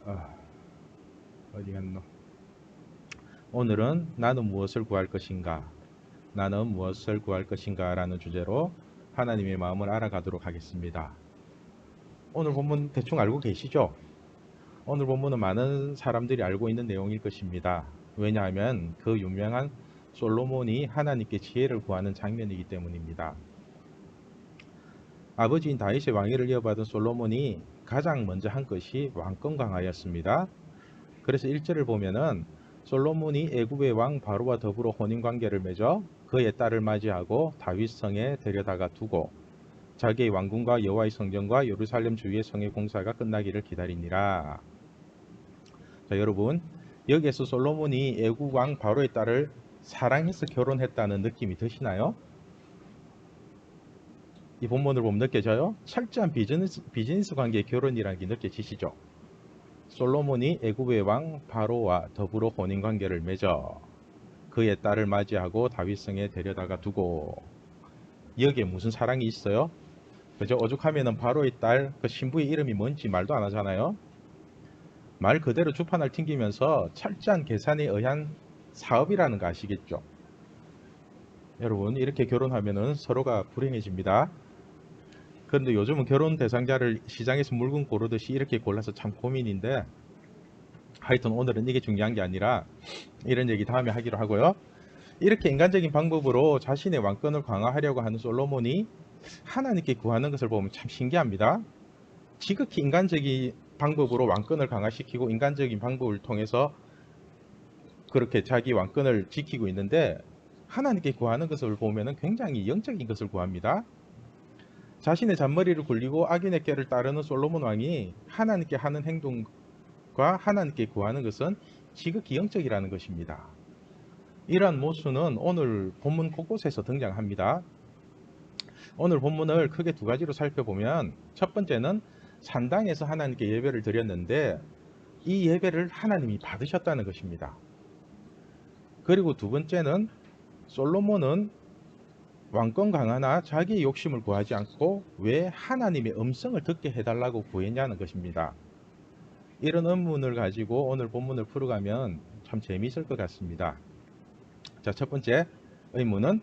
아, 어디 갔노? 오늘은 나는 무엇을 구할 것인가? 나는 무엇을 구할 것인가? 라는 주제로 하나님의 마음을 알아가도록 하겠습니다. 오늘 본문 대충 알고 계시죠? 오늘 본문은 많은 사람들이 알고 있는 내용일 것입니다. 왜냐하면 그 유명한 솔로몬이 하나님께 지혜를 구하는 장면이기 때문입니다. 아버지인 다윗의 왕위를 이어받은 솔로몬이 가장 먼저 한 것이 왕권 강화였습니다. 그래서 1절을 보면은 솔로몬이 애굽의 왕 바로와 더불어 혼인 관계를 맺어 그의 딸을 맞이하고 다윗성에 데려다가 두고 자기의 왕궁과 여호와의 성전과 예루살렘 주위의 성의 공사가 끝나기를 기다리니라. 자, 여러분, 여기에서 솔로몬이 애굽 왕 바로의 딸을 사랑해서 결혼했다는 느낌이 드시나요? 이 본문을 보면 느껴져요? 철저한 비즈니스 관계의 결혼이라는 게 느껴지시죠? 솔로몬이 애굽의 왕 바로와 더불어 혼인 관계를 맺어 그의 딸을 맞이하고 다윗성에 데려다가 두고, 여기에 무슨 사랑이 있어요? 그죠? 오죽하면은 바로의 딸 그 신부의 이름이 뭔지 말도 안 하잖아요. 말 그대로 주판을 튕기면서 철저한 계산에 의한 사업이라는 거 아시겠죠? 여러분, 이렇게 결혼하면은 서로가 불행해집니다. 그런데 요즘은 결혼 대상자를 시장에서 물건 고르듯이 이렇게 골라서 참 고민인데, 하여튼 오늘은 이게 중요한 게 아니라 이런 얘기 다음에 하기로 하고요. 이렇게 인간적인 방법으로 자신의 왕권을 강화하려고 하는 솔로몬이 하나님께 구하는 것을 보면 참 신기합니다. 지극히 인간적인 방법으로 왕권을 강화시키고 인간적인 방법을 통해서 그렇게 자기 왕권을 지키고 있는데, 하나님께 구하는 것을 보면 굉장히 영적인 것을 구합니다. 자신의 잔머리를 굴리고 악인의 꾀를 따르는 솔로몬 왕이 하나님께 하는 행동과 하나님께 구하는 것은 지극히 영적이라는 것입니다. 이러한 모순은 오늘 본문 곳곳에서 등장합니다. 오늘 본문을 크게 두 가지로 살펴보면, 첫 번째는 산당에서 하나님께 예배를 드렸는데 이 예배를 하나님이 받으셨다는 것입니다. 그리고 두 번째는 솔로몬은 왕권 강화나 자기의 욕심을 구하지 않고 왜 하나님의 음성을 듣게 해달라고 구했냐는 것입니다. 이런 의문을 가지고 오늘 본문을 풀어가면 참 재미있을 것 같습니다. 자, 첫 번째 의문은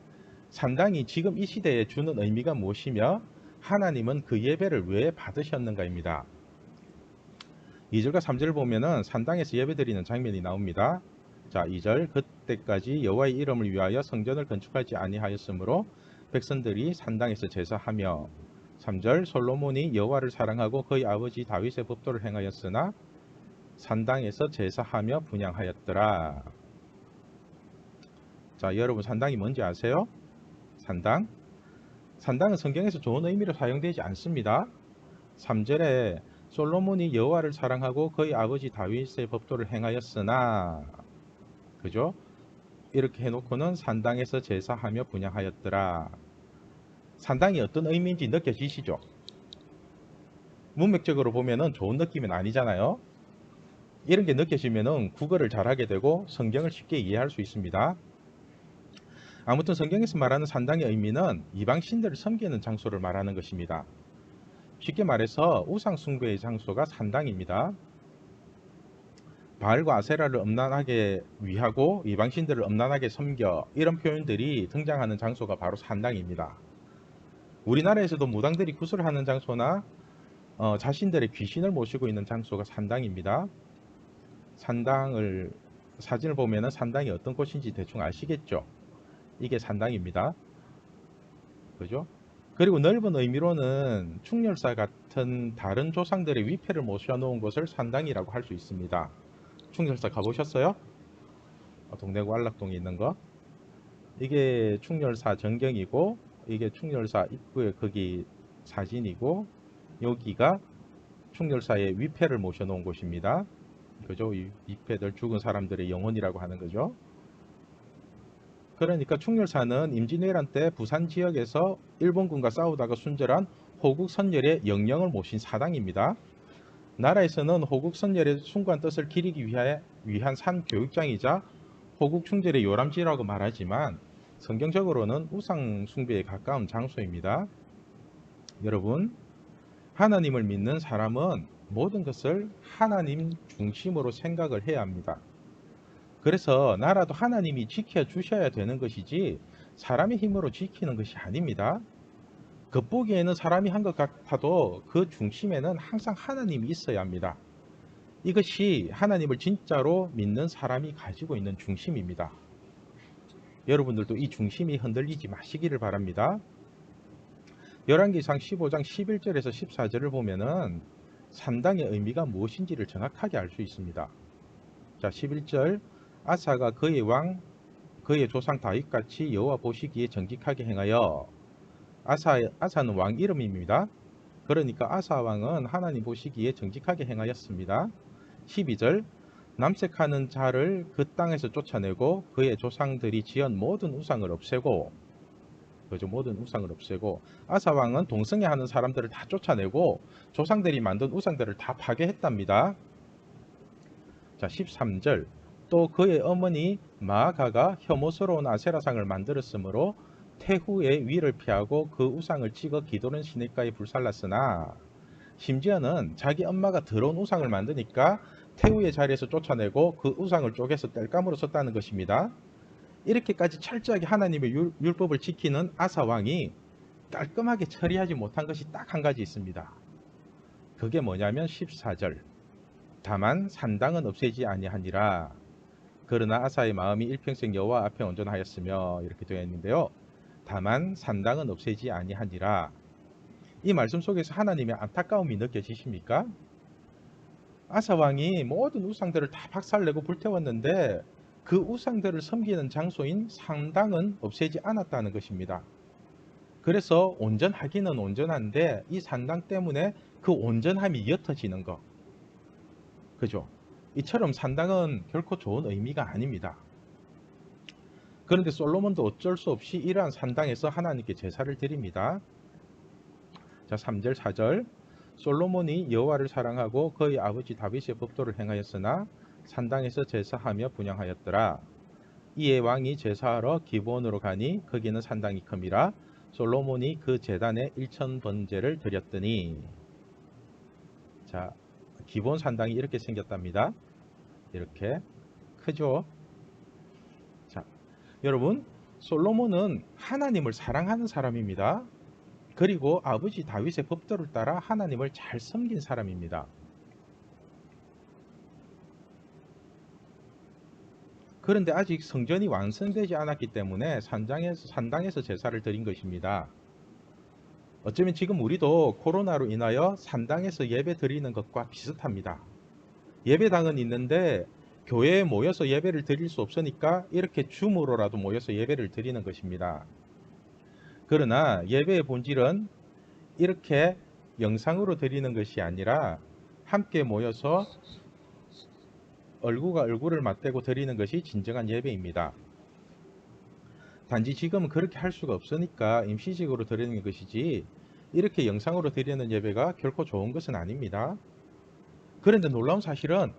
산당이 지금 이 시대에 주는 의미가 무엇이며 하나님은 그 예배를 왜 받으셨는가입니다. 2절과 3절을 보면은 산당에서 예배드리는 장면이 나옵니다. 자, 2절, 그때까지 여호와의 이름을 위하여 성전을 건축하지 아니하였으므로 백성들이 산당에서 제사하며, 3절, 솔로몬이 여호와를 사랑하고 그의 아버지 다윗의 법도를 행하였으나 산당에서 제사하며 분향하였더라. 자, 여러분, 산당이 뭔지 아세요? 산당은 성경에서 좋은 의미로 사용되지 않습니다. 3절에 솔로몬이 여호와를 사랑하고 그의 아버지 다윗의 법도를 행하였으나, 그죠? 이렇게 해놓고는 산당에서 제사하며 분향하였더라. 산당이 어떤 의미인지 느껴지시죠? 문맥적으로 보면은 좋은 느낌은 아니잖아요. 이런 게 느껴지면은 국어를 잘하게 되고 성경을 쉽게 이해할 수 있습니다. 아무튼 성경에서 말하는 산당의 의미는 이방 신들을 섬기는 장소를 말하는 것입니다. 쉽게 말해서 우상 숭배의 장소가 산당입니다. 바알과 아세라를 음란하게 위하고 이방신들을 음란하게 섬겨, 이런 표현들이 등장하는 장소가 바로 산당입니다. 우리나라에서도 무당들이 구슬을 하는 장소나 자신들의 귀신을 모시고 있는 장소가 산당입니다. 산당을 사진을 보면 산당이 어떤 곳인지 대충 아시겠죠? 이게 산당입니다. 그죠? 그리고 넓은 의미로는 충렬사 같은 다른 조상들의 위패를 모셔놓은 곳을 산당이라고 할 수 있습니다. 충렬사 가보셨어요? 동대구 안락동에 있는 거. 이게 충렬사 전경이고, 이게 충렬사 입구에 거기 사진이고, 여기가 충렬사의 위패를 모셔놓은 곳입니다. 그죠? 이 위패들, 죽은 사람들의 영혼이라고 하는 거죠. 그러니까 충렬사는 임진왜란 때 부산 지역에서 일본군과 싸우다가 순절한 호국 선열의 영령을 모신 사당입니다. 나라에서는 호국 선열의 숭고한 뜻을 기리기 위한 산 교육장이자 호국 충절의 요람지라고 말하지만 성경적으로는 우상 숭배에 가까운 장소입니다. 여러분, 하나님을 믿는 사람은 모든 것을 하나님 중심으로 생각을 해야 합니다. 그래서 나라도 하나님이 지켜주셔야 되는 것이지 사람의 힘으로 지키는 것이 아닙니다. 겉보기에는 사람이 한 것 같아도 그 중심에는 항상 하나님이 있어야 합니다. 이것이 하나님을 진짜로 믿는 사람이 가지고 있는 중심입니다. 여러분들도 이 중심이 흔들리지 마시기를 바랍니다. 열왕기상 15장 11절에서 14절을 보면은 산당의 의미가 무엇인지를 정확하게 알 수 있습니다. 자, 11절 아사가 그의 조상 다윗같이 여호와 보시기에 정직하게 행하여 아사는 왕 이름입니다. 그러니까 아사 왕은 하나님 보시기에 정직하게 행하였습니다. 12절 남색하는 자를 그 땅에서 쫓아내고 그의 조상들이 지은 모든 우상을 없애고 모든 우상을 없애고 아사 왕은 동성애하는 사람들을 다 쫓아내고 조상들이 만든 우상들을 다 파괴했답니다. 자, 13절 또 그의 어머니 마아가가 혐오스러운 아세라상을 만들었으므로 태후의 위를 피하고 그 우상을 찍어 기도는 시냇가에 불살랐으나 심지어는 자기 엄마가 더러운 우상을 만드니까 태후의 자리에서 쫓아내고 그 우상을 쪼개서 땔감으로 썼다는 것입니다. 이렇게까지 철저하게 하나님의 율법을 지키는 아사 왕이 깔끔하게 처리하지 못한 것이 딱 한 가지 있습니다. 그게 뭐냐면 14절 다만 산당은 없애지 아니하니라. 그러나 아사의 마음이 일평생 여호와 앞에 온전하였으며 이렇게 되어 있는데요. 다만 산당은 없애지 아니하니라. 이 말씀 속에서 하나님의 안타까움이 느껴지십니까? 아사 왕이 모든 우상들을 다 박살내고 불태웠는데 그 우상들을 섬기는 장소인 산당은 없애지 않았다는 것입니다. 그래서 온전하기는 온전한데 이 산당 때문에 그 온전함이 옅어지는 것. 그죠? 이처럼 산당은 결코 좋은 의미가 아닙니다. 그런데 솔로몬도 어쩔 수 없이 이러한 산당에서 하나님께 제사를 드립니다. 자, 3절 4절 솔로몬이 여호와를 사랑하고 그의 아버지 다윗의 법도를 행하였으나 산당에서 제사하며 분향하였더라. 이에 왕이 제사하러 기브온으로 가니 거기는 산당이 큼이라 솔로몬이 그 제단에 1000번제를 드렸더니 자, 기브온 산당이 이렇게 생겼답니다. 이렇게 크죠? 자, 여러분 솔로몬은 하나님을 사랑하는 사람입니다. 그리고 아버지 다윗의 법도를 따라 하나님을 잘 섬긴 사람입니다. 그런데 아직 성전이 완성되지 않았기 때문에 산당에서 제사를 드린 것입니다. 어쩌면 지금 우리도 코로나로 인하여 산당에서 예배 드리는 것과 비슷합니다. 예배당은 있는데 교회에 모여서 예배를 드릴 수 없으니까 이렇게 줌으로라도 모여서 예배를 드리는 것입니다. 그러나 예배의 본질은 이렇게 영상으로 드리는 것이 아니라 함께 모여서 얼굴과 얼굴을 맞대고 드리는 것이 진정한 예배입니다. 단지 지금은 그렇게 할 수가 없으니까 임시직으로 드리는 것이지 이렇게 영상으로 드리는 예배가 결코 좋은 것은 아닙니다. 그런데 놀라운 사실은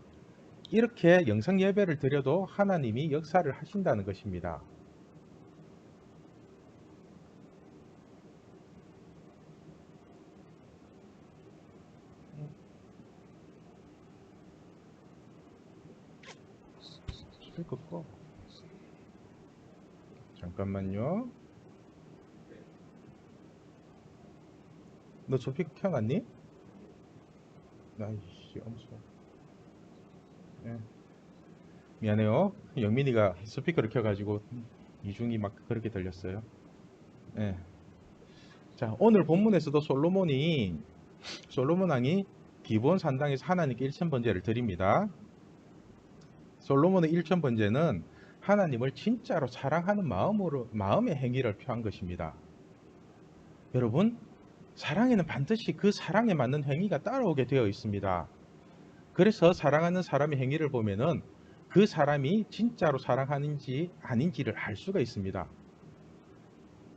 이렇게 영상 예배를 드려도 하나님이 역사를 하신다는 것입니다. 스피커 꺼. 잠깐만요. 너 스피커 켜놨니? 아이씨, 엄청. 네. 미안해요. 영민이가 스피커를 켜가지고 이중이 막 그렇게 들렸어요. 네. 자, 오늘 본문에서도 솔로몬 왕이 기브온 산당에서 하나님께 1000번제를 드립니다. 솔로몬의 1000번제는 하나님을 진짜로 사랑하는 마음의 행위를 표한 것입니다. 여러분, 사랑에는 반드시 그 사랑에 맞는 행위가 따라오게 되어 있습니다. 그래서 사랑하는 사람의 행위를 보면은 그 사람이 진짜로 사랑하는지 아닌지를 알 수가 있습니다.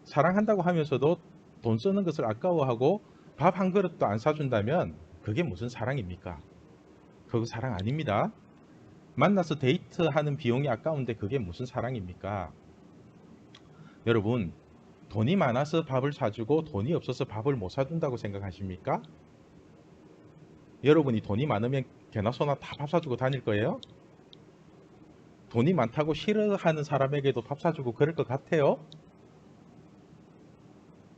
사랑한다고 하면서도 돈 쓰는 것을 아까워하고 밥 한 그릇도 안 사준다면 그게 무슨 사랑입니까? 그거 사랑 아닙니다. 만나서 데이트하는 비용이 아까운데 그게 무슨 사랑입니까? 여러분, 돈이 많아서 밥을 사주고 돈이 없어서 밥을 못 사준다고 생각하십니까? 여러분이 돈이 많으면 개나 소나 다 밥 사주고 다닐 거예요? 돈이 많다고 싫어하는 사람에게도 밥 사주고 그럴 것 같아요?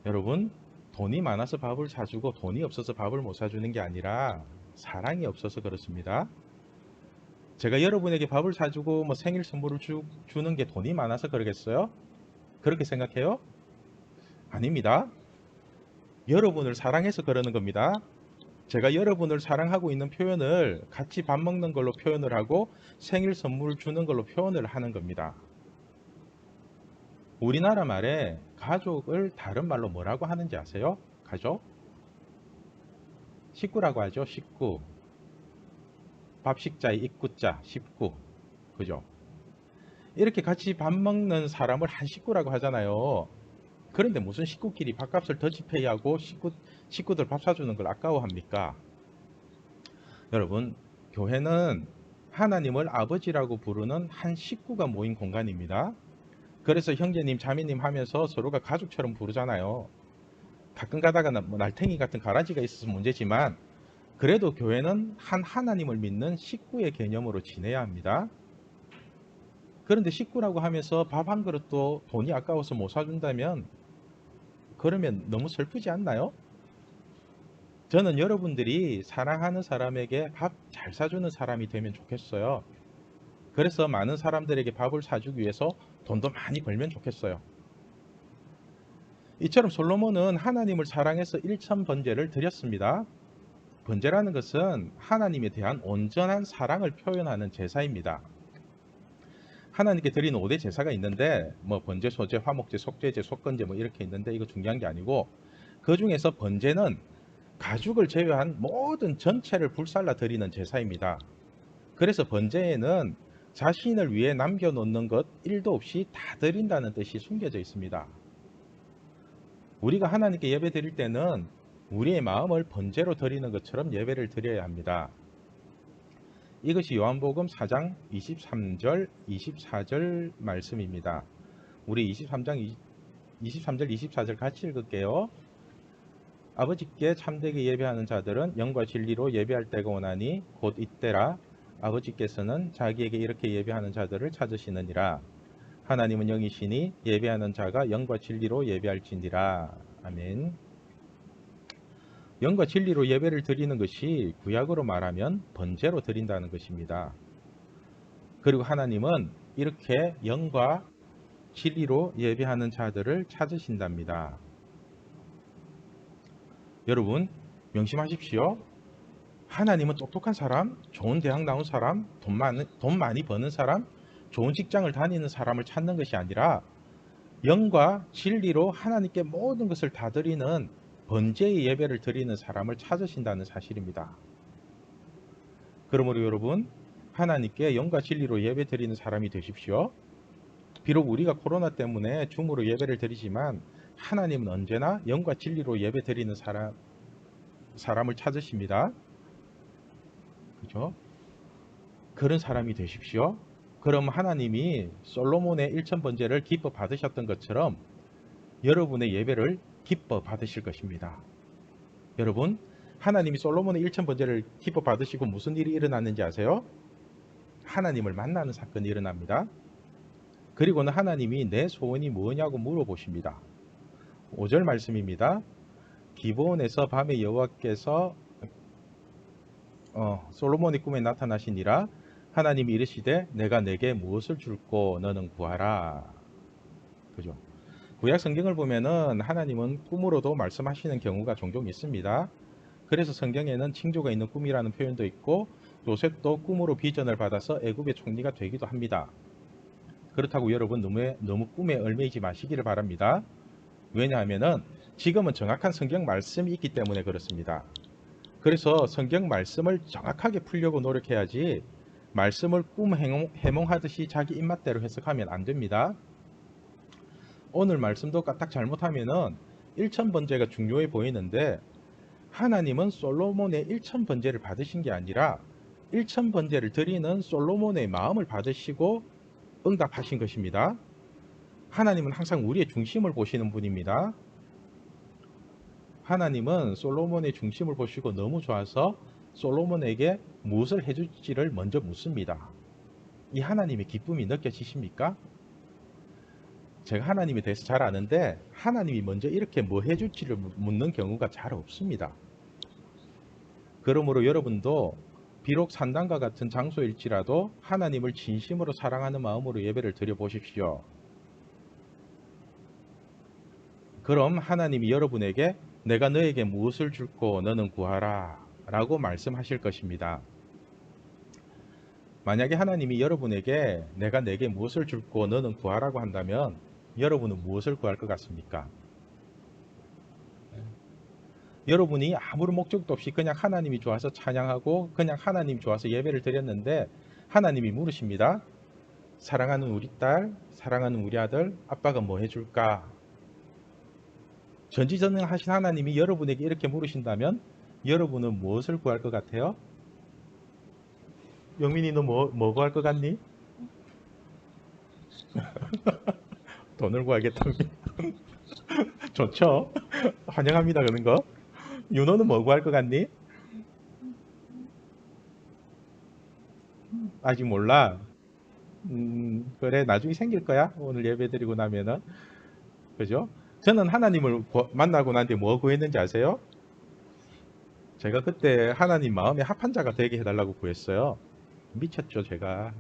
여러분, 돈이 많아서 밥을 사주고 돈이 없어서 밥을 못 사주는 게 아니라 사랑이 없어서 그렇습니다. 제가 여러분에게 밥을 사주고 뭐 생일 선물을 주는 게 돈이 많아서 그러겠어요? 그렇게 생각해요? 아닙니다. 여러분을 사랑해서 그러는 겁니다. 제가 여러분을 사랑하고 있는 표현을 같이 밥 먹는 걸로 표현을 하고 생일 선물을 주는 걸로 표현을 하는 겁니다. 우리나라 말에 가족을 다른 말로 뭐라고 하는지 아세요? 가족? 식구라고 하죠. 식구. 밥식자의 입구자, 식구. 그죠? 이렇게 같이 밥 먹는 사람을 한 식구라고 하잖아요. 그런데 무슨 식구끼리 밥값을 더치페이하고 식구들 밥 사주는 걸 아까워합니까? 여러분, 교회는 하나님을 아버지라고 부르는 한 식구가 모인 공간입니다. 그래서 형제님, 자매님 하면서 서로가 가족처럼 부르잖아요. 가끔 가다가 뭐 날탱이 같은 가라지가 있어서 문제지만 그래도 교회는 한 하나님을 믿는 식구의 개념으로 지내야 합니다. 그런데 식구라고 하면서 밥 한 그릇도 돈이 아까워서 못 사준다면 그러면 너무 슬프지 않나요? 저는 여러분들이 사랑하는 사람에게 밥 잘 사주는 사람이 되면 좋겠어요. 그래서 많은 사람들에게 밥을 사주기 위해서 돈도 많이 벌면 좋겠어요. 이처럼 솔로몬은 하나님을 사랑해서 일천 번제를 드렸습니다. 번제라는 것은 하나님에 대한 온전한 사랑을 표현하는 제사입니다. 하나님께 드리는 5대 제사가 있는데 뭐 번제, 소제, 화목제, 속죄제, 속건제 뭐 이렇게 있는데 이거 중요한 게 아니고 그 중에서 번제는 가죽을 제외한 모든 전체를 불살라 드리는 제사입니다. 그래서 번제에는 자신을 위해 남겨놓는 것 1도 없이 다 드린다는 뜻이 숨겨져 있습니다. 우리가 하나님께 예배 드릴 때는 우리의 마음을 번제로 드리는 것처럼 예배를 드려야 합니다. 이것이 요한복음 4장 23절, 24절 말씀입니다. 우리 23절, 24절 같이 읽을게요. 아버지께 참되게 예배하는 자들은 영과 진리로 예배할 때가 오나니 곧 이때라. 아버지께서는 자기에게 이렇게 예배하는 자들을 찾으시느니라. 하나님은 영이시니 예배하는 자가 영과 진리로 예배할지니라. 아멘. 영과 진리로 예배를 드리는 것이 구약으로 말하면 번제로 드린다는 것입니다. 그리고 하나님은 이렇게 영과 진리로 예배하는 자들을 찾으신답니다. 여러분, 명심하십시오. 하나님은 똑똑한 사람, 좋은 대학 나온 사람, 돈 많이 버는 사람, 좋은 직장을 다니는 사람을 찾는 것이 아니라 영과 진리로 하나님께 모든 것을 다 드리는 번제의 예배를 드리는 사람을 찾으신다는 사실입니다. 그러므로 여러분, 하나님께 영과 진리로 예배 드리는 사람이 되십시오. 비록 우리가 코로나 때문에 줌으로 예배를 드리지만 하나님은 언제나 영과 진리로 예배 드리는 사람을 찾으십니다. 그죠? 그런 사람이 되십시오. 그럼 하나님이 솔로몬의 1000번제를 기뻐 받으셨던 것처럼 여러분의 예배를 기뻐 받으실 것입니다. 여러분, 하나님이 솔로몬의 1000번제를 기뻐 받으시고 무슨 일이 일어났는지 아세요? 하나님을 만나는 사건이 일어납니다. 그리고는 하나님이 내 소원이 뭐냐고 물어보십니다. 5절 말씀입니다. 기브온에서 밤에 여호와께서 솔로몬의 꿈에 나타나시니라. 하나님이 이르시되 내가 내게 무엇을 줄꼬 너는 구하라. 그죠? 구약 성경을 보면은 하나님은 꿈으로도 말씀하시는 경우가 종종 있습니다. 그래서 성경에는 징조가 있는 꿈이라는 표현도 있고 요셉도 꿈으로 비전을 받아서 애굽의 총리가 되기도 합니다. 그렇다고 여러분 너무 꿈에 얽매이지 마시기를 바랍니다. 왜냐하면은 지금은 정확한 성경 말씀이 있기 때문에 그렇습니다. 그래서 성경 말씀을 정확하게 풀려고 노력해야지 말씀을 꿈 해몽하듯이 자기 입맛대로 해석하면 안 됩니다. 오늘 말씀도 까딱 잘못하면은 1000번제가 중요해 보이는데 하나님은 솔로몬의 1000번제를 받으신 게 아니라 1000번제를 드리는 솔로몬의 마음을 받으시고 응답하신 것입니다. 하나님은 항상 우리의 중심을 보시는 분입니다. 하나님은 솔로몬의 중심을 보시고 너무 좋아서 솔로몬에게 무엇을 해줄지를 먼저 묻습니다. 이 하나님의 기쁨이 느껴지십니까? 제가 하나님에 대해서 잘 아는데 하나님이 먼저 이렇게 뭐 해줄지를 묻는 경우가 잘 없습니다. 그러므로 여러분도 비록 산당과 같은 장소일지라도 하나님을 진심으로 사랑하는 마음으로 예배를 드려보십시오. 그럼 하나님이 여러분에게 내가 너에게 무엇을 줄고 너는 구하라 라고 말씀하실 것입니다. 만약에 하나님이 여러분에게 내가 내게 무엇을 줄고 너는 구하라고 한다면 여러분은 무엇을 구할 것 같습니까? 여러분이 아무런 목적도 없이 그냥 하나님이 좋아서 찬양하고 그냥 하나님 좋아서 예배를 드렸는데 하나님이 물으십니다. 사랑하는 우리 딸, 사랑하는 우리 아들, 아빠가 뭐 해줄까? 전지전능하신 하나님이 여러분에게 이렇게 물으신다면 여러분은 무엇을 구할 것 같아요? 영민이 너 뭐 구할 것 같니? 돈을 구하겠답니다. 좋죠? 환영합니다. 그런 거. 윤호는 뭐 구할 것 같니? 아직 몰라. 그래 나중에 생길 거야. 오늘 예배 드리고 나면은. 그죠? 저는 하나님을 만나고 난 뒤에 뭐 구했는지 아세요? 제가 그때 하나님 마음에 합한 자가 되게 해달라고 구했어요. 미쳤죠, 제가.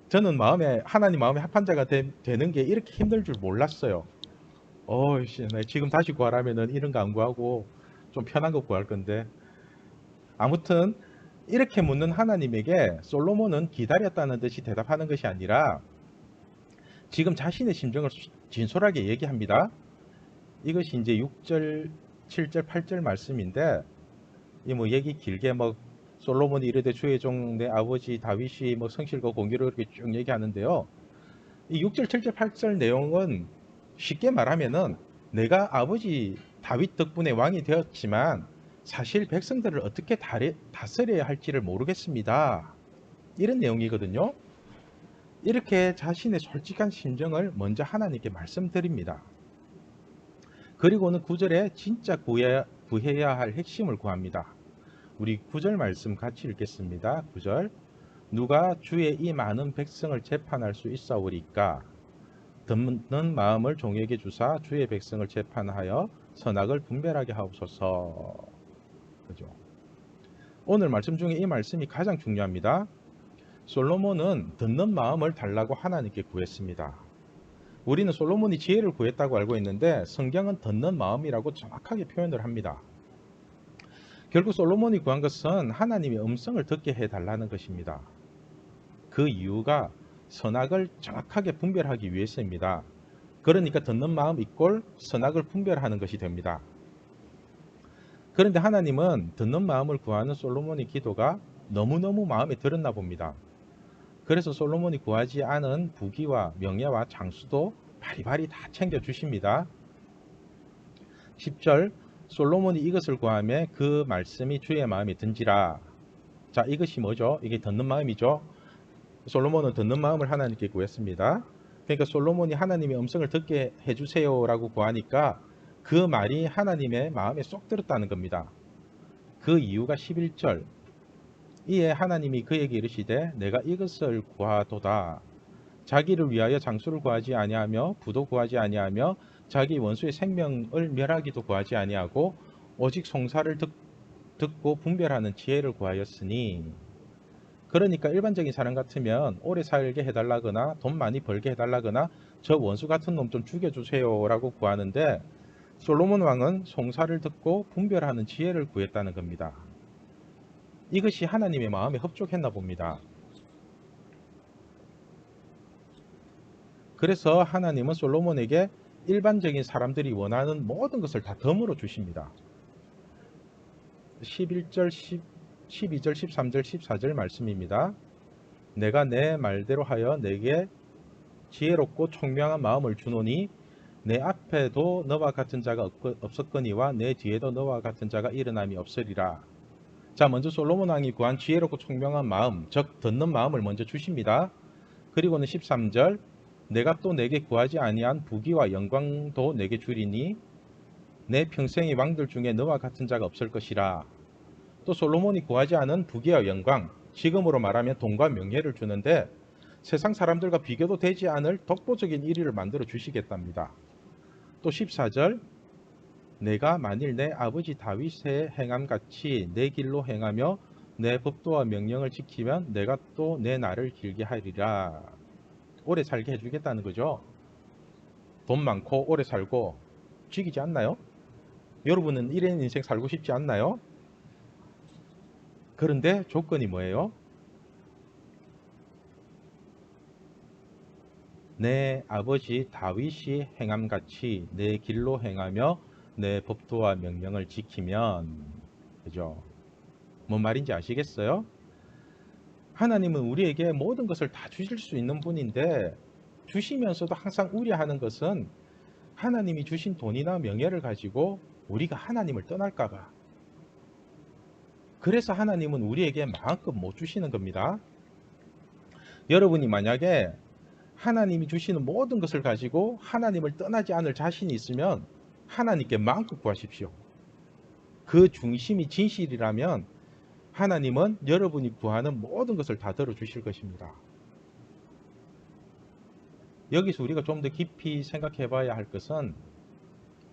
저는 하나님 마음에 합한 자가 되는 게 이렇게 힘들 줄 몰랐어요. 어이씨, 지금 다시 구하라면은 이런 거 안 구하고 좀 편한 거 구할 건데. 아무튼 이렇게 묻는 하나님에게 솔로몬은 기다렸다는 듯이 대답하는 것이 아니라 지금 자신의 심정을 진솔하게 얘기합니다. 이것이 이제 6절, 7절, 8절 말씀인데 이 뭐 얘기 길게 뭐 솔로몬이 이르되 주의 종 내 아버지 다윗이 뭐 성실과 공의로 이렇게 쭉 얘기하는데요. 이 6절, 7절, 8절 내용은 쉽게 말하면은 내가 아버지 다윗 덕분에 왕이 되었지만 사실 백성들을 어떻게 다스려야 할지를 모르겠습니다. 이런 내용이거든요. 이렇게 자신의 솔직한 심정을 먼저 하나님께 말씀드립니다. 그리고는 9절에 진짜 구해야 할 핵심을 구합니다. 우리 9절 말씀 같이 읽겠습니다. 9절 누가 주의 이 많은 백성을 재판할 수 있사오리까? 듣는 마음을 종에게 주사 주의 백성을 재판하여 선악을 분별하게 하옵소서. 그죠? 오늘 말씀 중에 이 말씀이 가장 중요합니다. 솔로몬은 듣는 마음을 달라고 하나님께 구했습니다. 우리는 솔로몬이 지혜를 구했다고 알고 있는데 성경은 듣는 마음이라고 정확하게 표현을 합니다. 결국 솔로몬이 구한 것은 하나님의 음성을 듣게 해달라는 것입니다. 그 이유가 선악을 정확하게 분별하기 위해서입니다. 그러니까 듣는 마음 이꼴 선악을 분별하는 것이 됩니다. 그런데 하나님은 듣는 마음을 구하는 솔로몬의 기도가 너무너무 마음에 들었나 봅니다. 그래서 솔로몬이 구하지 않은 부귀와 명예와 장수도 바리바리 다 챙겨주십니다. 10절 솔로몬이 이것을 구하며 그 말씀이 주의 마음에 든지라. 자, 이것이 뭐죠? 이게 듣는 마음이죠. 솔로몬은 듣는 마음을 하나님께 구했습니다. 그러니까 솔로몬이 하나님의 음성을 듣게 해주세요 라고 구하니까 그 말이 하나님의 마음에 쏙 들었다는 겁니다. 그 이유가 11절 이에 하나님이 그에게 이르시되 내가 이것을 구하도다. 자기를 위하여 장수를 구하지 아니하며 부도 구하지 아니하며 자기 원수의 생명을 멸하기도 구하지 아니하고 오직 송사를 듣고 분별하는 지혜를 구하였으니. 그러니까 일반적인 사람 같으면 오래 살게 해달라거나 돈 많이 벌게 해달라거나 저 원수 같은 놈 좀 죽여주세요 라고 구하는데 솔로몬 왕은 송사를 듣고 분별하는 지혜를 구했다는 겁니다. 이것이 하나님의 마음에 흡족했나 봅니다. 그래서 하나님은 솔로몬에게 일반적인 사람들이 원하는 모든 것을 다 덤으로 주십니다. 11절, 12절, 13절, 14절 말씀입니다. 내가 내 말대로 하여 내게 지혜롭고 총명한 마음을 주노니 내 앞에도 너와 같은 자가 없었거니와 내 뒤에도 너와 같은 자가 일어남이 없으리라. 자, 먼저 솔로몬 왕이 구한 지혜롭고 총명한 마음, 즉 듣는 마음을 먼저 주십니다. 그리고는 13절 내가 또 내게 구하지 아니한 부귀와 영광도 내게 주리니 내 평생의 왕들 중에 너와 같은 자가 없을 것이라. 또 솔로몬이 구하지 않은 부귀와 영광, 지금으로 말하면 돈과 명예를 주는데 세상 사람들과 비교도 되지 않을 독보적인 1위를 만들어 주시겠답니다. 또 14절, 내가 만일 내 아버지 다윗의 행함같이 내 길로 행하며 내 법도와 명령을 지키면 내가 또 내 날을 길게 하리라. 오래 살게 해주겠다는 거죠. 돈 많고 오래 살고 죽이지 않나요? 여러분은 이런 인생 살고 싶지 않나요? 그런데 조건이 뭐예요? 내 아버지 다윗이 행함같이 내 길로 행하며 내 법도와 명령을 지키면, 그죠? 뭔 말인지 아시겠어요? 하나님은 우리에게 모든 것을 다 주실 수 있는 분인데 주시면서도 항상 우려하는 것은 하나님이 주신 돈이나 명예를 가지고 우리가 하나님을 떠날까 봐. 그래서 하나님은 우리에게 마음껏 못 주시는 겁니다. 여러분이 만약에 하나님이 주시는 모든 것을 가지고 하나님을 떠나지 않을 자신이 있으면 하나님께 마음껏 구하십시오. 그 중심이 진실이라면 하나님은 여러분이 구하는 모든 것을 다 들어주실 것입니다. 여기서 우리가 좀 더 깊이 생각해 봐야 할 것은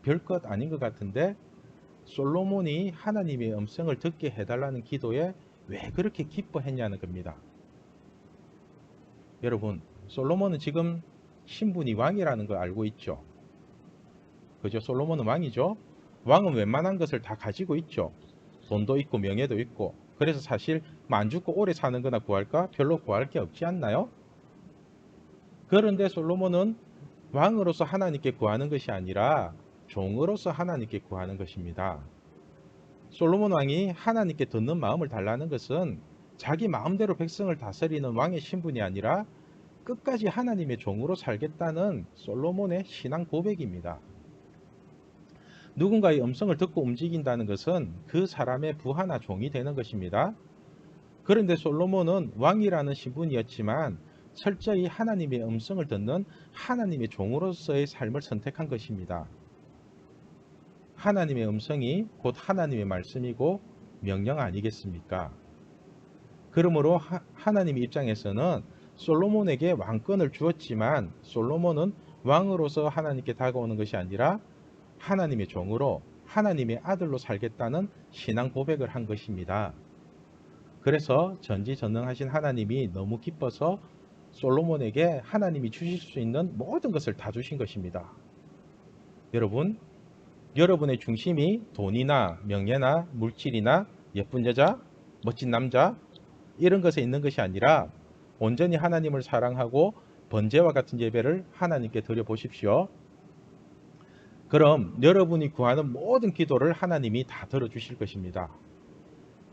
별것 아닌 것 같은데 솔로몬이 하나님의 음성을 듣게 해달라는 기도에 왜 그렇게 기뻐했냐는 겁니다. 여러분, 솔로몬은 지금 신분이 왕이라는 걸 알고 있죠. 그죠? 솔로몬은 왕이죠. 왕은 웬만한 것을 다 가지고 있죠. 돈도 있고 명예도 있고. 그래서 사실 안 죽고 오래 사는 거나 구할까? 별로 구할 게 없지 않나요? 그런데 솔로몬은 왕으로서 하나님께 구하는 것이 아니라 종으로서 하나님께 구하는 것입니다. 솔로몬 왕이 하나님께 듣는 마음을 달라는 것은 자기 마음대로 백성을 다스리는 왕의 신분이 아니라 끝까지 하나님의 종으로 살겠다는 솔로몬의 신앙 고백입니다. 누군가의 음성을 듣고 움직인다는 것은 그 사람의 부하나 종이 되는 것입니다. 그런데 솔로몬은 왕이라는 신분이었지만 철저히 하나님의 음성을 듣는 하나님의 종으로서의 삶을 선택한 것입니다. 하나님의 음성이 곧 하나님의 말씀이고 명령 아니겠습니까? 그러므로 하나님의 입장에서는 솔로몬에게 왕권을 주었지만 솔로몬은 왕으로서 하나님께 다가오는 것이 아니라 하나님의 종으로 하나님의 아들로 살겠다는 신앙 고백을 한 것입니다. 그래서 전지전능하신 하나님이 너무 기뻐서 솔로몬에게 하나님이 주실 수 있는 모든 것을 다 주신 것입니다. 여러분, 여러분의 중심이 돈이나 명예나 물질이나 예쁜 여자, 멋진 남자 이런 것에 있는 것이 아니라 온전히 하나님을 사랑하고 번제와 같은 예배를 하나님께 드려보십시오. 그럼 여러분이 구하는 모든 기도를 하나님이 다 들어주실 것입니다.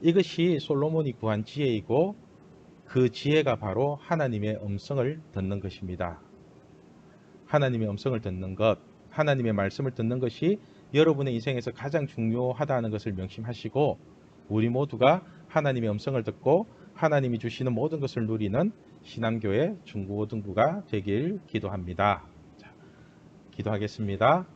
이것이 솔로몬이 구한 지혜이고 그 지혜가 바로 하나님의 음성을 듣는 것입니다. 하나님의 음성을 듣는 것, 하나님의 말씀을 듣는 것이 여러분의 인생에서 가장 중요하다는 것을 명심하시고 우리 모두가 하나님의 음성을 듣고 하나님이 주시는 모든 것을 누리는 신앙교회 중고등부가 되길 기도합니다. 자, 기도하겠습니다.